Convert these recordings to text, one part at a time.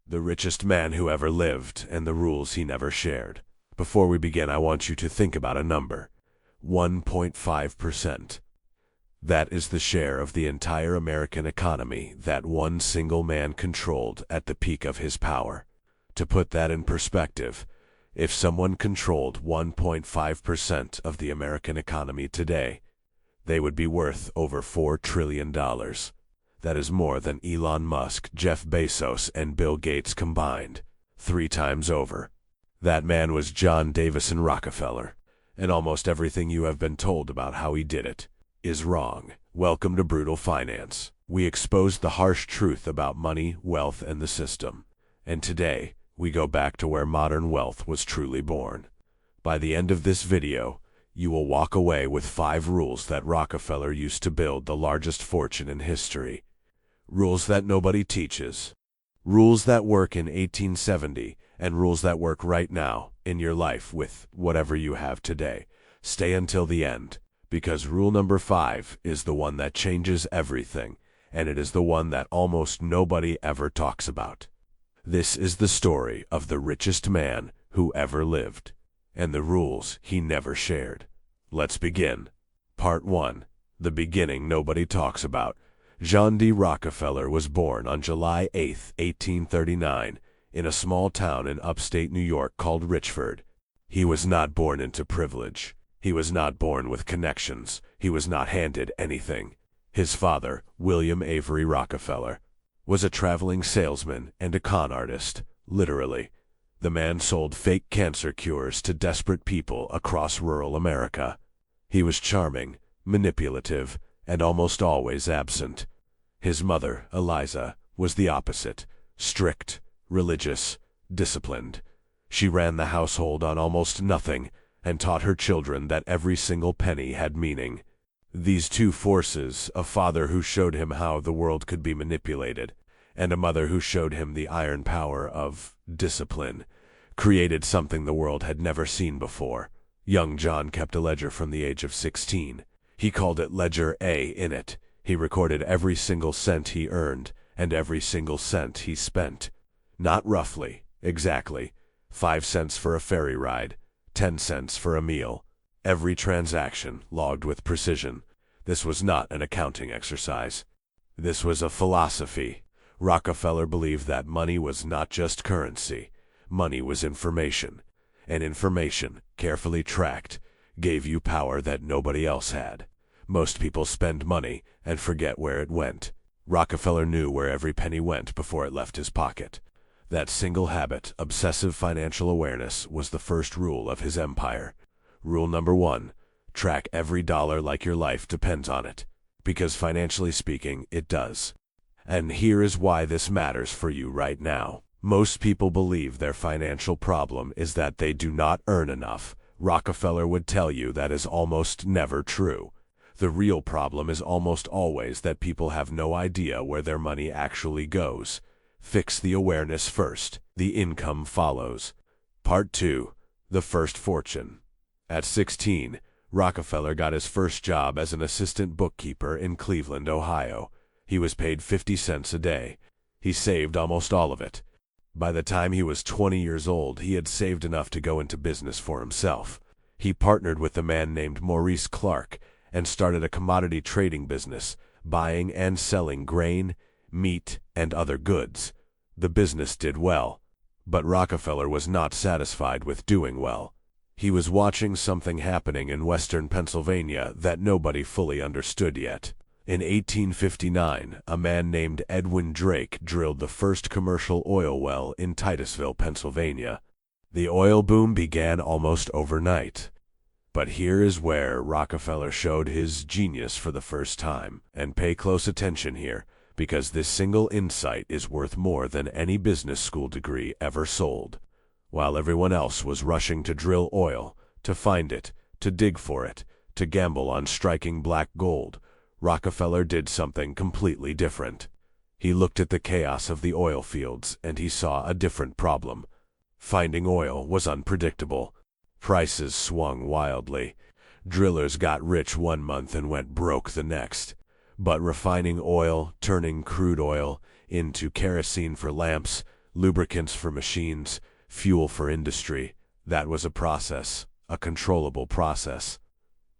the richest man who ever lived, and the rules he never shared. Before we begin, I want you to think about a number. 1.5%. That is the share of the entire American economy that one single man controlled at the peak of his power. To put that in perspective, if someone controlled 1.5% of the American economy today, they would be worth over $4 trillion. That is more than Elon Musk, Jeff Bezos, and Bill Gates combined, 3 times over. That man was John Davison Rockefeller, and almost everything you have been told about how he did it is wrong. Welcome to Brutal Finance. We expose the harsh truth about money, wealth, and the system. And today, we go back to where modern wealth was truly born. By the end of this video, you will walk away with 5 rules that Rockefeller used to build the largest fortune in history. Rules that nobody teaches. Rules that work in 1870, and rules that work right now in your life with whatever you have today. Stay until the end, because rule number 5 is the one that changes everything, and it is the one that almost nobody ever talks about. This is the story of the richest man who ever lived, and the rules he never shared. Let's begin. Part 1. The beginning nobody talks about. John D. Rockefeller was born on July 8, 1839, in a small town in upstate New York called Richford. He was not born into privilege. He was not born with connections. He was not handed anything. His father, William Avery Rockefeller, was a traveling salesman and a con artist, literally. The man sold fake cancer cures to desperate people across rural America. He was charming, manipulative, and almost always absent. His mother, Eliza, was the opposite: strict, religious, disciplined. She ran the household on almost nothing and taught her children that every single penny had meaning. These two forces, a father who showed him how the world could be manipulated, and a mother who showed him the iron power of discipline, created something the world had never seen before. Young John kept a ledger from the age of 16. He called it Ledger A. In it, he recorded every single cent he earned and every single cent he spent. Not roughly, exactly. 5 cents for a ferry ride, 10 cents for a meal. Every transaction logged with precision. This was not an accounting exercise. This was a philosophy. Rockefeller believed that money was not just currency. Money was information. And information, carefully tracked, gave you power that nobody else had. Most people spend money and forget where it went. Rockefeller knew where every penny went before it left his pocket. That single habit, obsessive financial awareness, was the first rule of his empire. Rule number 1, track every dollar like your life depends on it. Because financially speaking, it does. And here is why this matters for you right now. Most people believe their financial problem is that they do not earn enough. Rockefeller would tell you that is almost never true. The real problem is almost always that people have no idea where their money actually goes. Fix the awareness first. The income follows. Part 2. The first fortune. At 16, Rockefeller got his first job as an assistant bookkeeper in Cleveland, Ohio. He was paid 50 cents a day. He saved almost all of it. By the time he was 20 years old, he had saved enough to go into business for himself. He partnered with a man named Maurice Clark and started a commodity trading business, buying and selling grain, meat, and other goods. The business did well, but Rockefeller was not satisfied with doing well. He was watching something happening in western Pennsylvania that nobody fully understood yet. In 1859, a man named Edwin Drake drilled the first commercial oil well in Titusville, Pennsylvania. The oil boom began almost overnight. But here is where Rockefeller showed his genius for the first time. And pay close attention here, because this single insight is worth more than any business school degree ever sold. While everyone else was rushing to drill oil, to find it, to dig for it, to gamble on striking black gold, Rockefeller did something completely different. He looked at the chaos of the oil fields and he saw a different problem. Finding oil was unpredictable. Prices swung wildly. Drillers got rich one month and went broke the next. But refining oil, turning crude oil into kerosene for lamps, lubricants for machines, fuel for industry. That was a process, a controllable process.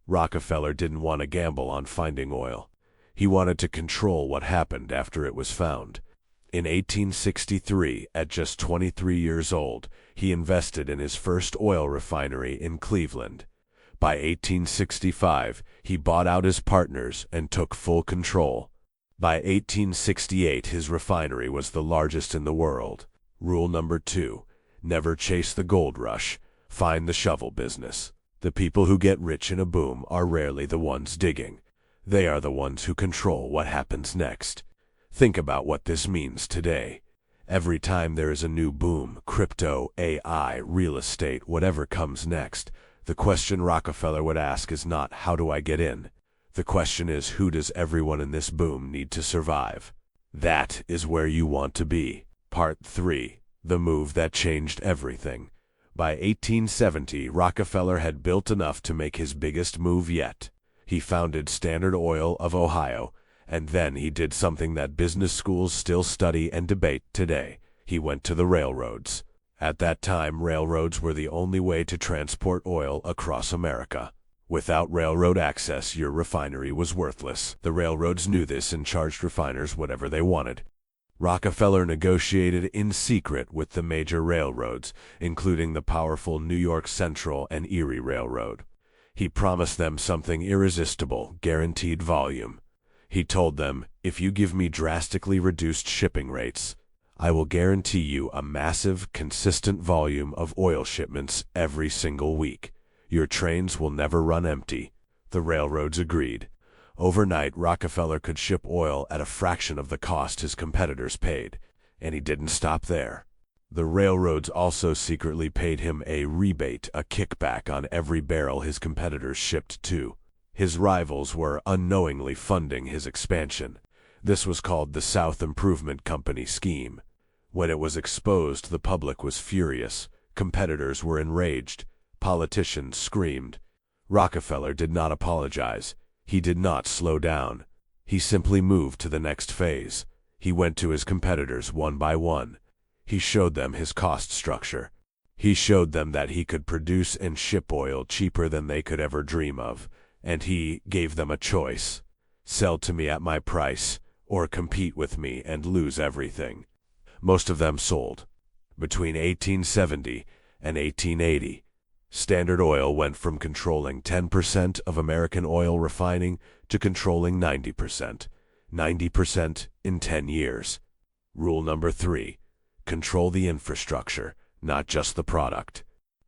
Rockefeller didn't want to gamble on finding oil. He wanted to control what happened after it was found. In 1863, at just 23 years old, he invested in his first oil refinery in Cleveland. By 1865, he bought out his partners and took full control. By 1868, his refinery was the largest in the world. Rule number 2: never chase the gold rush. Find the shovel business. The people who get rich in a boom are rarely the ones digging. They are the ones who control what happens next. Think about what this means today. Every time there is a new boom, crypto, AI, real estate, whatever comes next, the question Rockefeller would ask is not, how do I get in? The question is, who does everyone in this boom need to survive? That is where you want to be. Part 3. The move that changed everything. By 1870, Rockefeller had built enough to make his biggest move yet. He founded Standard Oil of Ohio, and then he did something that business schools still study and debate today. He went to the railroads. At that time, railroads were the only way to transport oil across America. Without railroad access, your refinery was worthless. The railroads knew this and charged refiners whatever they wanted. Rockefeller negotiated in secret with the major railroads, including the powerful New York Central and Erie Railroad. He promised them something irresistible: guaranteed volume. He told them, if you give me drastically reduced shipping rates, I will guarantee you a massive, consistent volume of oil shipments every single week. Your trains will never run empty. The railroads agreed. Overnight, Rockefeller could ship oil at a fraction of the cost his competitors paid, and he didn't stop there. The railroads also secretly paid him a rebate, a kickback on every barrel his competitors shipped too. His rivals were unknowingly funding his expansion. This was called the South Improvement Company scheme. When it was exposed, the public was furious. Competitors were enraged. Politicians screamed. Rockefeller did not apologize. He did not slow down. He simply moved to the next phase. He went to his competitors one by one. He showed them his cost structure. He showed them that he could produce and ship oil cheaper than they could ever dream of. And he gave them a choice: sell to me at my price, or compete with me and lose everything. Most of them sold. Between 1870 and 1880, Standard Oil went from controlling 10% of American oil refining to controlling 90%. 90% in 10 years. Rule number 3. Control the infrastructure, not just the product.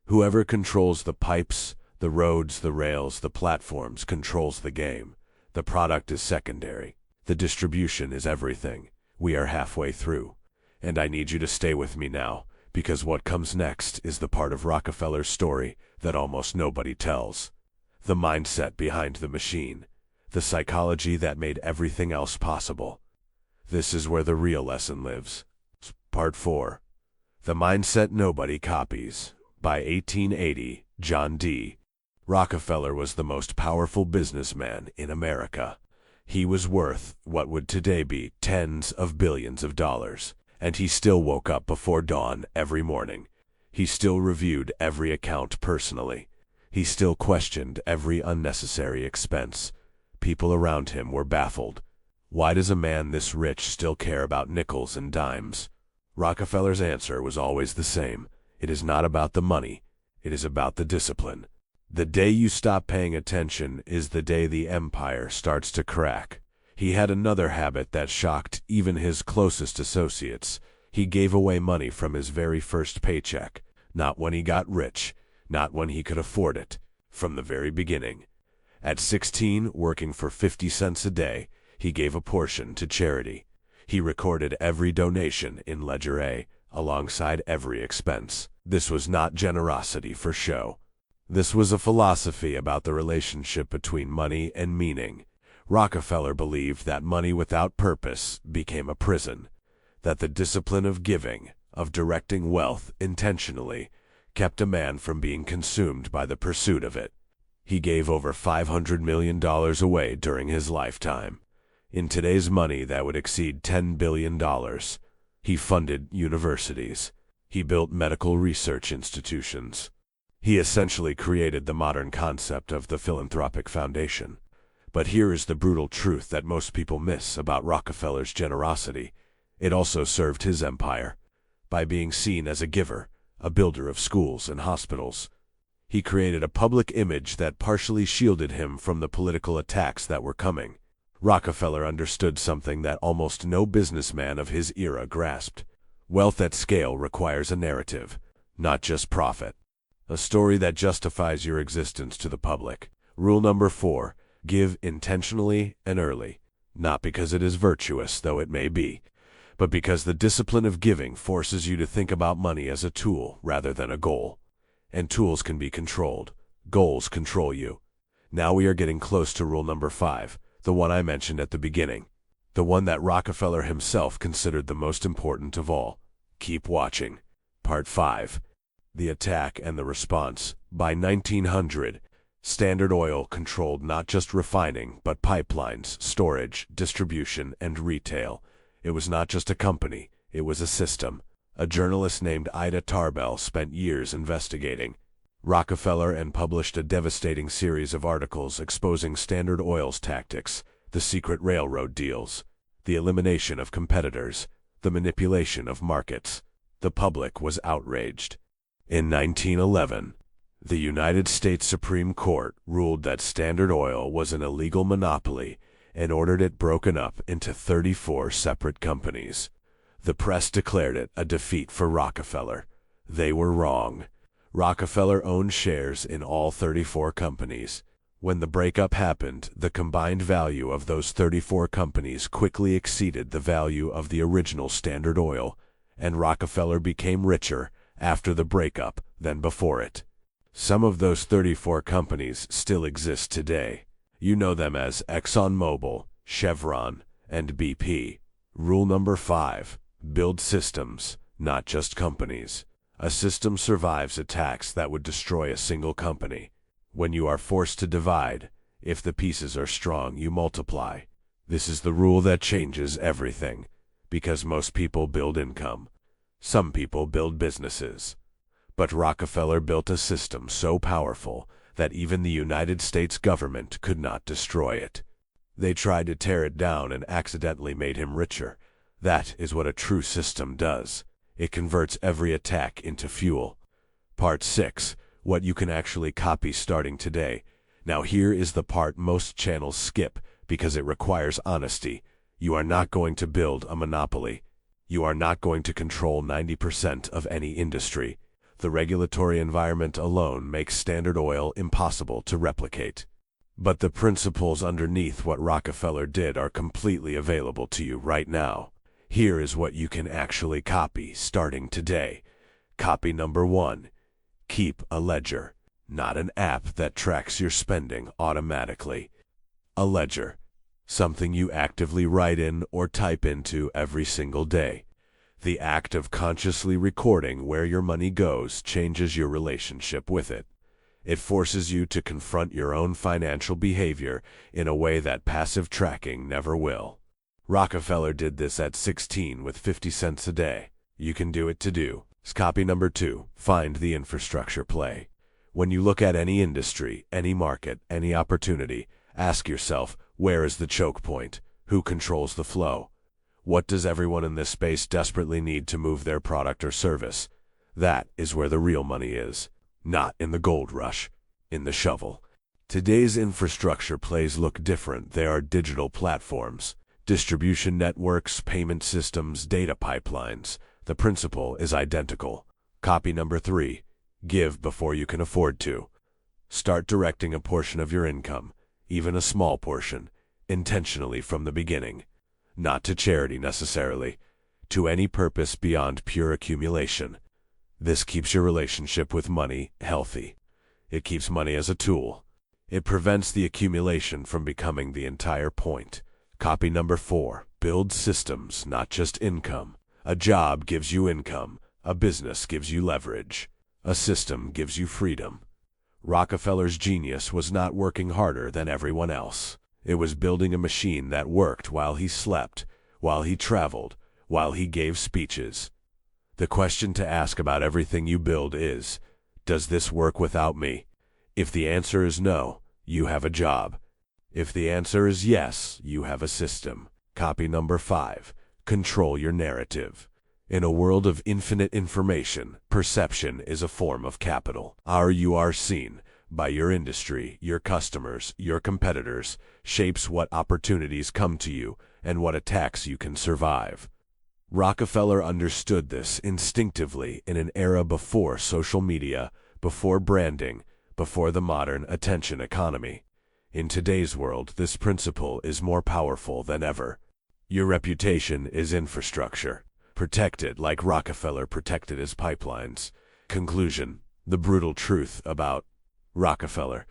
Whoever controls the pipes, the roads, the rails, the platforms controls the game. The product is secondary. The distribution is everything. We are halfway through. And I need you to stay with me now, because what comes next is the part of Rockefeller's story that almost nobody tells. The mindset behind the machine. The psychology that made everything else possible. This is where the real lesson lives. Part 4. The mindset nobody copies. By 1880, John D. Rockefeller was the most powerful businessman in America. He was worth what would today be tens of billions of dollars. And he still woke up before dawn every morning. He still reviewed every account personally. He still questioned every unnecessary expense. People around him were baffled. Why does a man this rich still care about nickels and dimes? Rockefeller's answer was always the same. It is not about the money. It is about the discipline. The day you stop paying attention is the day the empire starts to crack. He had another habit that shocked even his closest associates. He gave away money from his very first paycheck. Not when he got rich, not when he could afford it. From the very beginning. At 16, working for 50 cents a day, he gave a portion to charity. He recorded every donation in Ledger A, alongside every expense. This was not generosity for show. This was a philosophy about the relationship between money and meaning. Rockefeller believed that money without purpose became a prison, that the discipline of giving, of directing wealth intentionally, kept a man from being consumed by the pursuit of it. He gave over $500 million away during his lifetime. In today's money, that would exceed $10 billion. He funded universities. He built medical research institutions. He essentially created the modern concept of the philanthropic foundation. But here is the brutal truth that most people miss about Rockefeller's generosity. It also served his empire. By being seen as a giver, a builder of schools and hospitals, he created a public image that partially shielded him from the political attacks that were coming. Rockefeller understood something that almost no businessman of his era grasped. Wealth at scale requires a narrative, not just profit. A story that justifies your existence to the public. Rule number 4, give intentionally and early. Not because it is virtuous, though it may be, but because the discipline of giving forces you to think about money as a tool rather than a goal. And tools can be controlled. Goals control you. Now we are getting close to rule number 5, the one I mentioned at the beginning. The one that Rockefeller himself considered the most important of all. Keep watching. Part 5. The Attack and the Response. By 1900, Standard Oil controlled not just refining, but pipelines, storage, distribution, and retail. It was not just a company, it was a system. A journalist named Ida Tarbell spent years investigating Rockefeller and published a devastating series of articles exposing Standard Oil's tactics, the secret railroad deals, the elimination of competitors, the manipulation of markets. The public was outraged. In 1911, the United States Supreme Court ruled that Standard Oil was an illegal monopoly and ordered it broken up into 34 separate companies. The press declared it a defeat for Rockefeller. They were wrong. Rockefeller owned shares in all 34 companies. When the breakup happened, the combined value of those 34 companies quickly exceeded the value of the original Standard Oil, and Rockefeller became richer after the breakup than before it. Some of those 34 companies still exist today. You know them as ExxonMobil, Chevron, and BP. Rule number 5. Build systems, not just companies. A system survives attacks that would destroy a single company. When you are forced to divide, if the pieces are strong, you multiply. This is the rule that changes everything, because most people build income. Some people build businesses. But Rockefeller built a system so powerful that even the United States government could not destroy it. They tried to tear it down and accidentally made him richer. That is what a true system does. It converts every attack into fuel. Part 6. What you can actually copy starting today. Now here is the part most channels skip because it requires honesty. You are not going to build a monopoly. You are not going to control 90% of any industry. The regulatory environment alone makes Standard Oil impossible to replicate. But the principles underneath what Rockefeller did are completely available to you right now. Here is what you can actually copy starting today. Copy number 1. Keep a ledger, not an app that tracks your spending automatically. A ledger, something you actively write in or type into every single day. The act of consciously recording where your money goes changes your relationship with it. It forces you to confront your own financial behavior in a way that passive tracking never will. Rockefeller did this at 16 with 50 cents a day. You can do it too. Copy number 2. Find the infrastructure play. When you look at any industry, any market, any opportunity, ask yourself, where is the choke point? Who controls the flow? What does everyone in this space desperately need to move their product or service? That is where the real money is. Not in the gold rush, in the shovel. Today's infrastructure plays look different. They are digital platforms, distribution networks, payment systems, data pipelines. The principle is identical. Copy number 3. Give before you can afford to. Start directing a portion of your income, even a small portion, intentionally from the beginning. Not to charity necessarily, to any purpose beyond pure accumulation. This keeps your relationship with money healthy. It keeps money as a tool. It prevents the accumulation from becoming the entire point. Copy number 4. Build systems, not just income. A job gives you income. A business gives you leverage. A system gives you freedom. Rockefeller's genius was not working harder than everyone else. It was building a machine that worked while he slept, while he traveled, while he gave speeches. The question to ask about everything you build is, does this work without me? If the answer is no, you have a job. If the answer is yes, you have a system. Copy number 5. Control your narrative. In a world of infinite information, perception is a form of capital. How you are seen by your industry, your customers, your competitors, shapes what opportunities come to you and what attacks you can survive. Rockefeller understood this instinctively in an era before social media, before branding, before the modern attention economy. In today's world, this principle is more powerful than ever. Your reputation is infrastructure. Protect it like Rockefeller protected his pipelines. Conclusion: the brutal truth about Rockefeller.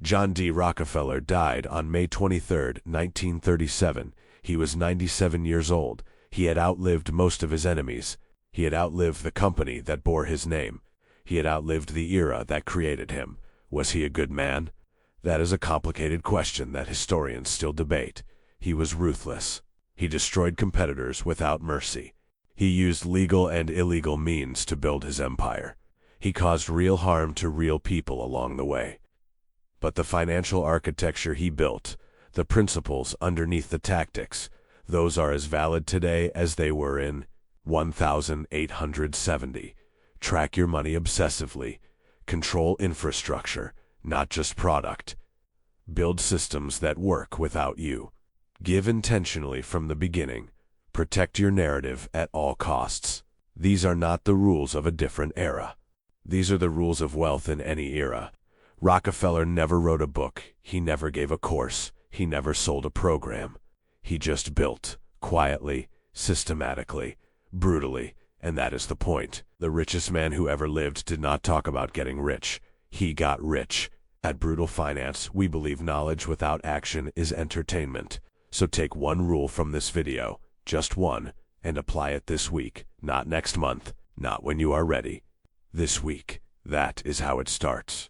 John D. Rockefeller died on May 23, 1937. He was 97 years old. He had outlived most of his enemies. He had outlived the company that bore his name. He had outlived the era that created him. Was he a good man? That is a complicated question that historians still debate. He was ruthless. He destroyed competitors without mercy. He used legal and illegal means to build his empire. He caused real harm to real people along the way. But the financial architecture he built, the principles underneath the tactics, those are as valid today as they were in 1870. Track your money obsessively. Control infrastructure, not just product. Build systems that work without you. Give intentionally from the beginning. Protect your narrative at all costs. These are not the rules of a different era. These are the rules of wealth in any era. Rockefeller never wrote a book. He never gave a course. He never sold a program. He just built, quietly, systematically, brutally, and that is the point. The richest man who ever lived did not talk about getting rich. He got rich. At Brutal Finance, we believe knowledge without action is entertainment. So take one rule from this video, just one, and apply it this week, not next month, not when you are ready. This week. That is how it starts.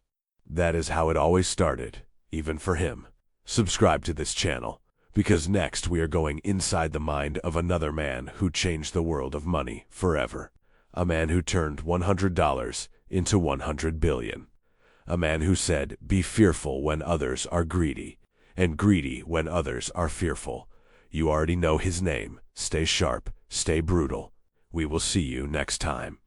That is how it always started, even for him. Subscribe to this channel, because next we are going inside the mind of another man who changed the world of money forever. A man who turned $100 into 100 billion. A man who said, be fearful when others are greedy, and greedy when others are fearful. You already know his name. Stay sharp, stay brutal. We will see you next time.